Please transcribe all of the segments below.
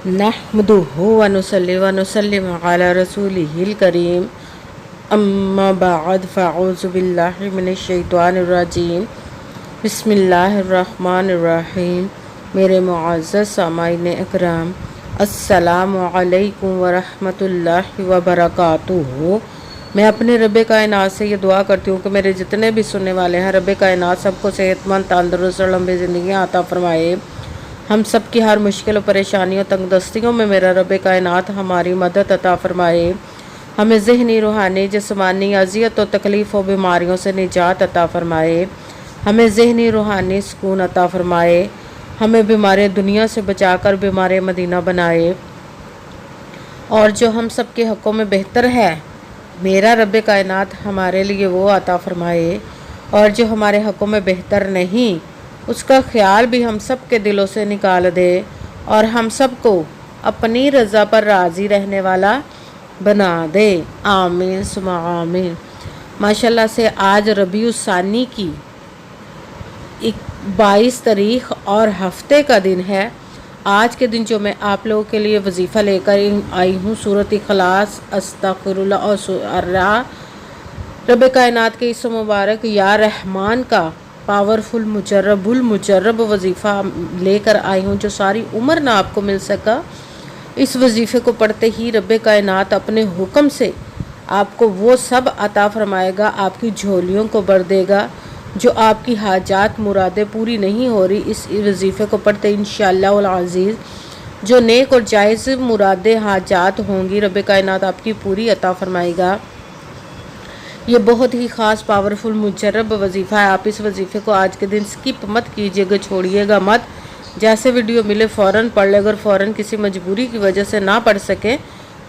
नहमदुहु व नुसल्ली व नुसल्लिमु अला रसूलिहिल करीम अम्मा बाद फ़अऊज़ु बिल्लाहि मिनश शैतानिर रजीम बिस्मिल्लाहिर रहमानिर रहीम। मेरे मुअज़्ज़ज़ सामाईन इकराम, अस्सलामु अलैकुम व रहमतुल्लाहि व बरकातुहू। मैं अपने रब्बे कायनात से ये दुआ करती हूँ कि मेरे जितने भी सुनने वाले हैं, रब्बे कायनात सबको सेहतमंद, तंदुरुस्त और लंबी ज़िंदगी अता फरमाए। हम सब की हर मुश्किल और परेशानियों तंगदस्तियों में मेरा रब्बे कायनात हमारी मदद अता फरमाए। हमें ज़हनी, रूहानी, जिस्मानी अज़ियत और तकलीफ़ और बीमारियों से निजात अता फरमाए। हमें ज़हनी, रूहानी सुकून अता फरमाए। हमें बीमार दुनिया से बचाकर बीमार मदीना बनाए। और जो हम सब के हक़ों में बेहतर है, मेरा रब्बे कायनात हमारे लिए वो अता फरमाए। और जो हमारे हक़ों में बेहतर नहीं, उसका ख्याल भी हम सब के दिलों से निकाल दे और हम सब को अपनी रज़ा पर राज़ी रहने वाला बना दे। आमीन सुमा आमीन। माशाल्लाह से आज रबीउस्सानी की 22 तारीख़ और हफ्ते का दिन है। आज के दिन जो मैं आप लोगों के लिए वजीफ़ा लेकर आई हूँ, सूरत इखलास, अस्तग़फिरुल्लाह और अर्रा, रब कायनात के इस मुबारक या रहमान का पावरफुल मुजर्रब वजीफ़ा लेकर आई हूँ, जो सारी उम्र ना आपको मिल सका। इस वजीफ़े को पढ़ते ही रब कायनात अपने हुक्म से आपको वो सब अता फरमाएगा, आपकी झोलियों को भर देगा। जो आपकी हाजात मुरादें पूरी नहीं हो रही, इस वजीफ़े को पढ़ते इंशाअल्लाह उल अज़ीज़ जो नेक और जायज़ मुरादें हाजात होंगी, रब कायनात आपकी पूरी अता फरमाएगा। ये बहुत ही ख़ास पावरफुल मुजर्रब वजीफ़ा है। आप इस वजीफ़े को आज के दिन स्किप मत कीजिएगा, छोड़िएगा मत। जैसे वीडियो मिले फ़ौरन पढ़ ले। अगर फ़ौरन किसी मजबूरी की वजह से ना पढ़ सके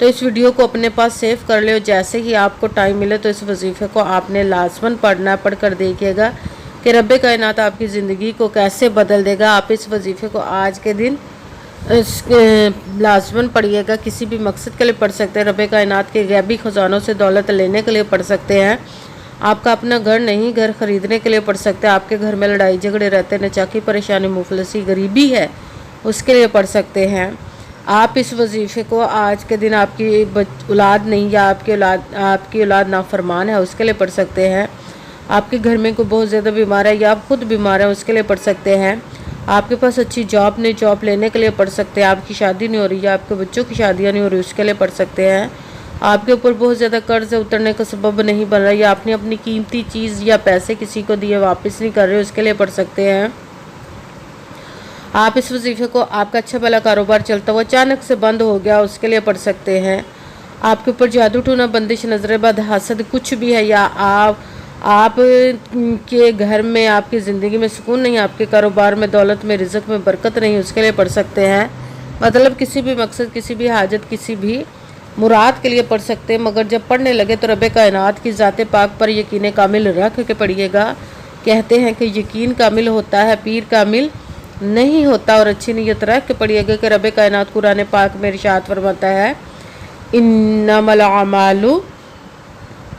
तो इस वीडियो को अपने पास सेव कर ले। और जैसे ही आपको टाइम मिले तो इस वजीफ़े को आपने लाजमन पढ़ना। पढ़ कर देखिएगा कि रब्बे कायनात आपकी ज़िंदगी को कैसे बदल देगा। आप इस वजीफ़े को आज के दिन लाजमन पढ़िएगा। किसी भी मकसद के लिए पढ़ सकते हैं। रब्बे कायनात के गैबी ख़जानों से दौलत लेने के लिए पढ़ सकते हैं। आपका अपना घर नहीं, घर ख़रीदने के लिए पढ़ सकते हैं। आपके घर में लड़ाई झगड़े रहते हैं, नचाकी परेशानी, मुफलसी, गरीबी है, उसके लिए पढ़ सकते हैं। आप इस वजीफ़े को आज के दिन आपकी औलाद नहीं या आपकी औलाद नाफरमान है, उसके लिए पढ़ सकते हैं। आपके घर में कोई बहुत ज़्यादा बीमार है या आप खुद बीमार हैं, उसके लिए पढ़ सकते हैं। आपके पास अच्छी जॉब नहीं, जॉब लेने के लिए पढ़ सकते हैं। आपकी शादी नहीं हो रही या आपके बच्चों की शादियाँ नहीं हो रही, उसके लिए पढ़ सकते हैं। आपके ऊपर बहुत ज़्यादा कर्ज उतरने का सबब नहीं बन रहा या आपने अपनी कीमती चीज़ या पैसे किसी को दिए वापस नहीं कर रहे, उसके लिए पढ़ सकते हैं। आप इस वजीफ़े को आपका अच्छा भला कारोबार चलता हुआ अचानक से बंद हो गया, उसके लिए पढ़ सकते हैं। आपके ऊपर जादू टूना, बंदिश, नजर बद, हसद कुछ भी है या आप के घर में आपकी ज़िंदगी में सुकून नहीं, आपके कारोबार में, दौलत में, रिज़्क़ में बरकत नहीं, उसके लिए पढ़ सकते हैं। मतलब किसी भी मकसद, किसी भी हाजत, किसी भी मुराद के लिए पढ़ सकते हैं। मगर जब पढ़ने लगे तो रब कायनात की ज़ात पाक पर यकीन कामिल रख के पढ़िएगा। कहते हैं कि यकीन कामिल होता है, पीर कामिल नहीं होता। और अच्छी नीयत रख के पढ़िएगा कि रब कायनात कुरान पाक में इरशाद फरमाता है, इन्नमल अमालु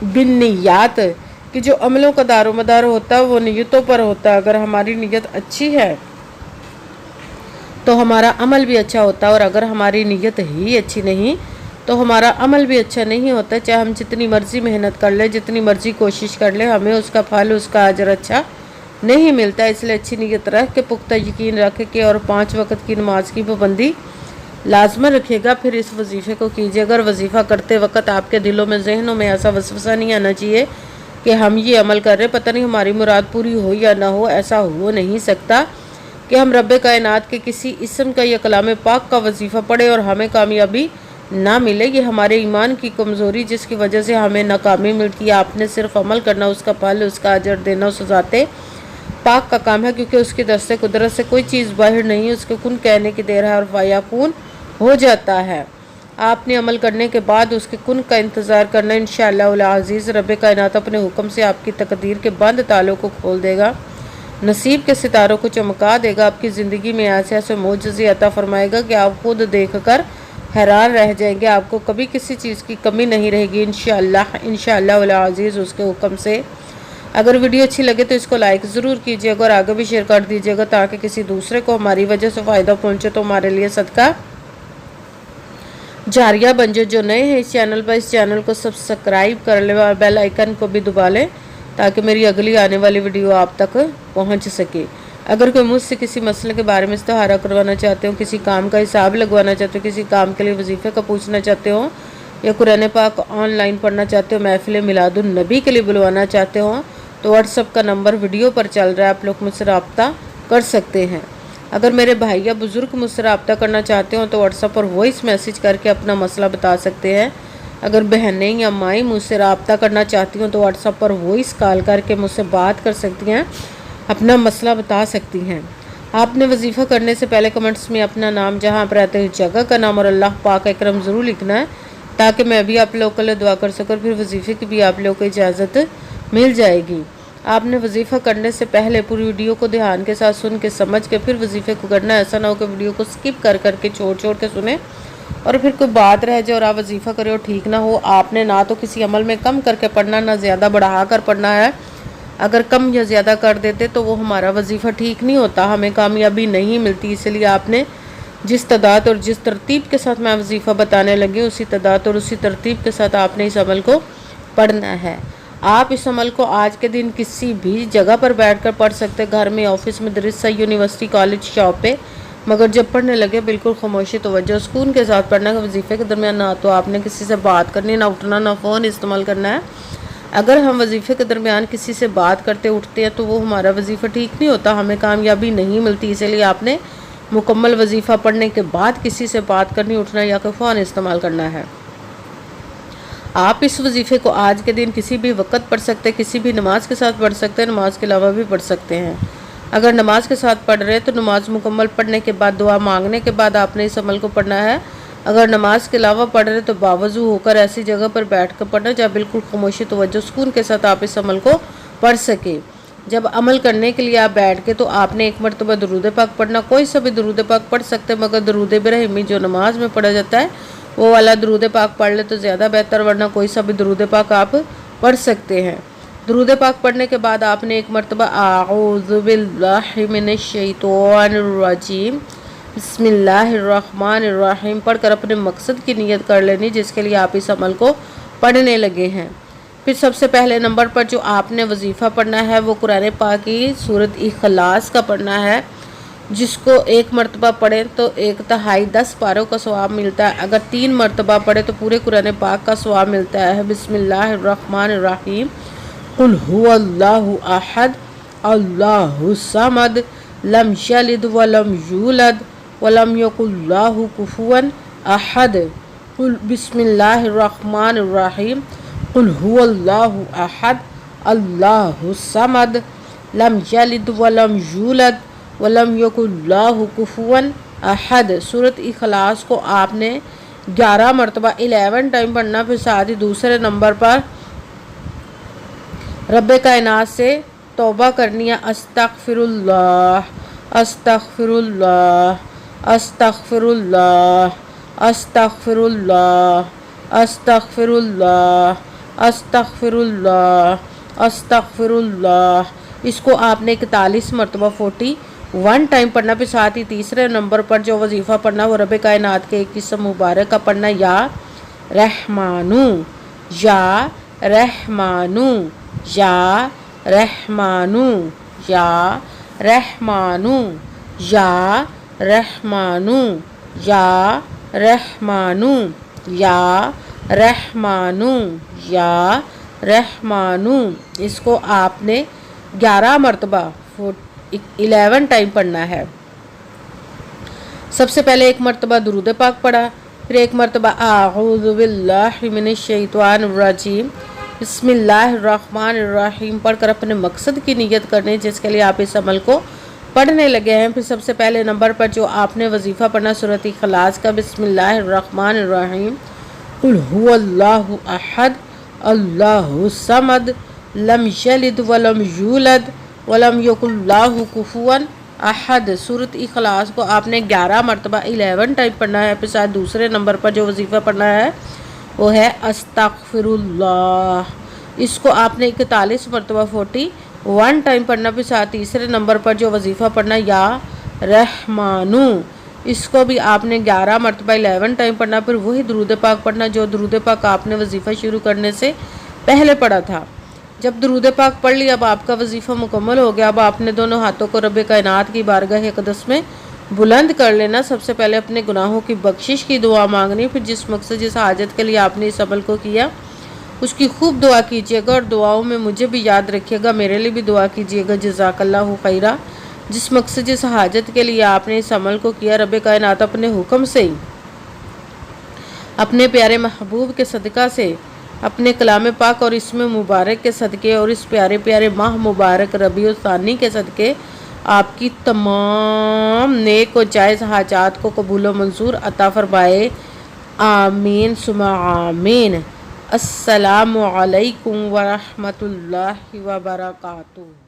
बिन्नियात, कि जो अमलों का दारोमदार होता है वो नीयतों पर होता है। अगर हमारी नीयत अच्छी है तो हमारा अमल भी अच्छा होता है, और अगर हमारी नीयत ही अच्छी नहीं तो हमारा अमल भी अच्छा नहीं होता। चाहे हम जितनी मर्ज़ी मेहनत कर ले, जितनी मर्ज़ी कोशिश कर ले, हमें उसका फल, उसका अजर अच्छा नहीं मिलता। इसलिए अच्छी नीयत रख के, पुख्ता यकीन रख के और 5 वक्त की नमाज की पाबंदी लाजमन रखिएगा। फिर इस वजीफ़े को कीजिए। अगर वजीफ़ा करते वक्त आपके दिलों में, जहनों में ऐसा वसवसा नहीं आना चाहिए कि हम ये अमल कर रहे, पता नहीं हमारी मुराद पूरी हो या ना हो। ऐसा हो नहीं सकता कि हम रब्बे कायनात के किसी इस्म का या कलाम पाक का वजीफ़ा पढ़े और हमें कामयाबी ना मिले। ये हमारे ईमान की कमज़ोरी, जिसकी वजह से हमें नाकामी मिलती है। आपने सिर्फ अमल करना, उसका फल, उसका अजर देना उस ज़ाते पाक का काम है, क्योंकि उसकी दस्ते कुदरत से कोई चीज़ बाहर नहीं है। उसके कुन कहने की देर है और फायाकून हो जाता है। आपने अमल करने के बाद उसके कुन का इंतज़ार करना। इंशाअल्लाह उल अज़ीज़ रब कायनात अपने हुक्म से आपकी तकदीर के बंद तालों को खोल देगा, नसीब के सितारों को चमका देगा। आपकी ज़िंदगी में ऐसे ऐसे मोजज़े अता फरमाएगा कि आप खुद देख कर हैरान रह जाएंगे। आपको कभी किसी चीज़ की कमी नहीं रहेगी इंशाअल्लाह उल अज़ीज़ उसके हुक्म से। अगर वीडियो अच्छी लगे तो इसको लाइक ज़रूर कीजिएगा और आगे भी शेयर कर दीजिएगा, ताकि किसी दूसरे को हमारी वजह से फ़ायदा पहुँचे तो हमारे लिए सदका जारिया बंजर जो नए हैं इस चैनल पर, इस चैनल को सब्सक्राइब कर ले और बेल आइकन को भी दबा लें ताकि मेरी अगली आने वाली वीडियो आप तक पहुंच सके। अगर कोई मुझसे किसी मसले के बारे में इस्तिहारा करवाना चाहते हो, किसी काम का हिसाब लगवाना चाहते हो, किसी काम के लिए वजीफे का पूछना चाहते हो, या कुरान पाक ऑनलाइन पढ़ना चाहते हो, महफिल मिलादुन नबी के लिए बुलवाना चाहते हो, तो व्हाट्सअप का नंबर वीडियो पर चल रहा है, आप लोग मुझसे रब्ता कर सकते हैं। अगर मेरे भाई या बुज़ुर्ग मुझसे रब्ता करना चाहते हो तो व्हाट्सअप पर वॉइस मैसेज करके अपना मसला बता सकते हैं। अगर बहनें या माएँ मुझसे रब्ता करना चाहती हो तो व्हाट्सअप पर वॉइस कॉल करके मुझसे बात कर सकती हैं, अपना मसला बता सकती हैं। आपने वजीफ़ा करने से पहले कमेंट्स में अपना नाम, जहाँ आप रहते हो जगह का नाम और अल्लाह पाक अकरम ज़रूर लिखना है ताकि मैं भी आप लोगों के लिए दुआ कर सकूँ, फिर वजीफ़े की भी आप लोगों को इजाज़त मिल जाएगी। आपने वजीफ़ा करने से पहले पूरी वीडियो को ध्यान के साथ सुन के समझ के फिर वजीफ़े को करना। ऐसा ना हो कि वीडियो को स्किप कर करके छोड़ के सुने और फिर कोई बात रह जाए और आप वजीफ़ा करें और ठीक ना हो। आपने ना तो किसी अमल में कम करके पढ़ना, ना ज़्यादा बढ़ा कर पढ़ना है। अगर कम या ज़्यादा कर देते तो वो हमारा वजीफ़ा ठीक नहीं होता, हमें कामयाबी नहीं मिलती। इसलिए आपने जिस तादाद और जिस तरतीब के साथ मैं वजीफ़ा बताने लगी उसी तादाद और उसी तरतीब के साथ आपने इस अमल को पढ़ना है। आप इस अमल को आज के दिन किसी भी जगह पर बैठकर पढ़ सकते, घर में, ऑफिस, मदरसा, यूनिवर्सिटी, कॉलेज, शॉप पे, मगर जब पढ़ने लगे बिल्कुल खामोशी, तवज्जो, सुकून के साथ पढ़ना है। वजीफ़े के दरमियान ना तो आपने किसी से बात करनी, ना उठना, ना फ़ोन इस्तेमाल करना है। अगर हम वजीफ़े के दरमियान किसी से बात करते उठते हैं तो वो हमारा वजीफ़ा ठीक नहीं होता, हमें कामयाबी नहीं मिलती। इसीलिए आपने मुकम्मल वजीफ़ा पढ़ने के बाद किसी से बात करनी, उठना या कोई फ़ोन इस्तेमाल करना है। आप इस वजीफ़े को आज के दिन किसी भी वक्त पढ़ सकते हैं, किसी भी नमाज के साथ पढ़ सकते हैं, नमाज के अलावा भी पढ़ सकते हैं। अगर नमाज के साथ पढ़ रहे हैं तो नमाज मुकम्मल पढ़ने के बाद, दुआ मांगने के बाद आपने इस अमल को पढ़ना है। अगर नमाज के अलावा पढ़ रहे तो बावजू होकर ऐसी जगह पर बैठ कर पढ़ना जहाँ बिल्कुल खामोशी, तवज्जो, सुकून के साथ आप इस अमल को पढ़ सके। जब अमल करने के लिए आप बैठ के तो आपने एक मरतबा दरूद पाक पढ़ना। कोई सा भी दरूद पाक पढ़ सकते हैं, मगर दरूद इब्राहिमी जो नमाज में पढ़ा जाता है वो वाला दरूद पाक पढ़ ले तो ज़्यादा बेहतर, वरना कोई सा भी दरूद पाक आप पढ़ सकते हैं। दरूद पाक पढ़ने के बाद आपने एक मरतबा आऊज़ु बिल्लाहि मिनश शैतानिर रजीम बिस्मिल्लाहिर्रहमानिर्रहीम पढ़कर अपने मकसद की नियत कर लेनी जिसके लिए आप इस अमल को पढ़ने लगे हैं। फिर सबसे पहले नंबर पर जो आपने वजीफ़ा पढ़ना है वो कुरान पाक की सूरत इखलास का पढ़ना है, जिसको एक मरतबा पढ़े तो 1/3 10 पारों का सवाब मिलता है। अगर 3 मरतबा पढ़े तो पूरे कुरान पाक का सवाब मिलता है। बिस्मिल्लाहिर्रहमानिर्रहीम कुल हुवल्लाहु अहद अल्लाहु समद लम यलिद वलम यूलद वलम यकुल्लाहु कुफुवन अहद। कुल बिस्मिल्लाहिर्रहमानिर्रहीम कुल हुवल्लाहु अहद अल्लाहु समद लम यलिद वलम यूलद वलम यकुल्लाहु कुफुवन अहद। सूरत इखलास को आपने 11 मरतबा 11 टाइम पढ़ना। फिर साथ ही दूसरे नंबर पर रब्बे कायनात से तौबा करनी है। अस्तगफिरुल्लाह अस्तगफिरुल्लाह अस्तगफिरुल्लाह अस्तगफिरुल्लाह अस्तगफिरुल्लाह अस्तगफिरुल्लाह अस्तगफिरुल्लाह। इसको आपने 41 मरतबा 41 टाइम पढ़ना। फिर साथ ही तीसरे नंबर पर जो वजीफ़ा पढ़ना वो रब्बे कायनात के एक किस्म मुबारक का पढ़ना, या रहमानू या रहमानू या रहमानू या रहमानू या रहमानू या रहमानू या रहमानू या रहमानू। इसको आपने 11 मरतबा 11 टाइम पढ़ना है। सबसे पहले एक मरतबा दुरूद पाक पढ़ा, फिर एक मरतबा आऊज़ु बिल्लाहि मिनश शैतानिर रजीम बिस्मिल्लाहिर्रहमानिर्रहीम पढ़कर अपने मकसद की नियत करनी जिसके लिए आप इस अमल को पढ़ने लगे हैं। फिर सबसे पहले नंबर पर जो आपने वजीफ़ा पढ़ना सूरत इखलास का बिस्मिल्लाहिर्रहमानिर्रहीम कुल हुवल्लाहु अहद अल्लाहु समद लम यलिद वलम यूलद वलम यकुल्लाहु कुफुवन अहद। सूरत इखलास को आपने 11 मरतबा 11 टाइम पढ़ना है। फिर साथ दूसरे नंबर पर जो वजीफ़ा पढ़ना है वो है अस्तगफिरुल्लाह। इसको आपने 41 मरतबा 41 टाइम पढ़ना। फिर साथ तीसरे नंबर पर जो वजीफ़ा पढ़ना या रहमानू اس کو بھی آپ نے 11 مرتبہ 11 ٹائم پڑھنا، پھر وہی درود پاک پڑھنا جو درود پاک آپ نے وظیفہ شروع کرنے سے پہلے پڑھا تھا۔ جب درود پاک پڑھ لیا، اب آپ کا وظیفہ مکمل ہو گیا، اب آپ نے دونوں ہاتھوں کو رب کائنات کی بارگاہ اقدس میں بلند کر لینا۔ سب سے پہلے اپنے گناہوں کی بخشش کی دعا مانگنی، پھر جس مقصد جس حاجت کے لیے آپ نے اس عمل کو کیا اس کی خوب دعا کیجیے گا، اور دعاؤں میں مجھے بھی یاد رکھیے گا، میرے لیے بھی دعا کیجیے گا۔ جزاک اللہ خیرہ۔ جس مقصد جس حاجت کے لیے آپ نے اس عمل کو کیا، رب کائنات اپنے حکم سے اپنے پیارے محبوب کے صدقہ سے، اپنے کلام پاک اور اسم مبارک کے صدقے اور اس پیارے پیارے ماہ مبارک ربیع الثانی کے صدقے آپ کی تمام نیک و جائز حاجات کو قبول و منظور عطا فرمائے۔ آمین ثم آمین۔ السلام علیکم ورحمۃ اللہ وبرکاتہ۔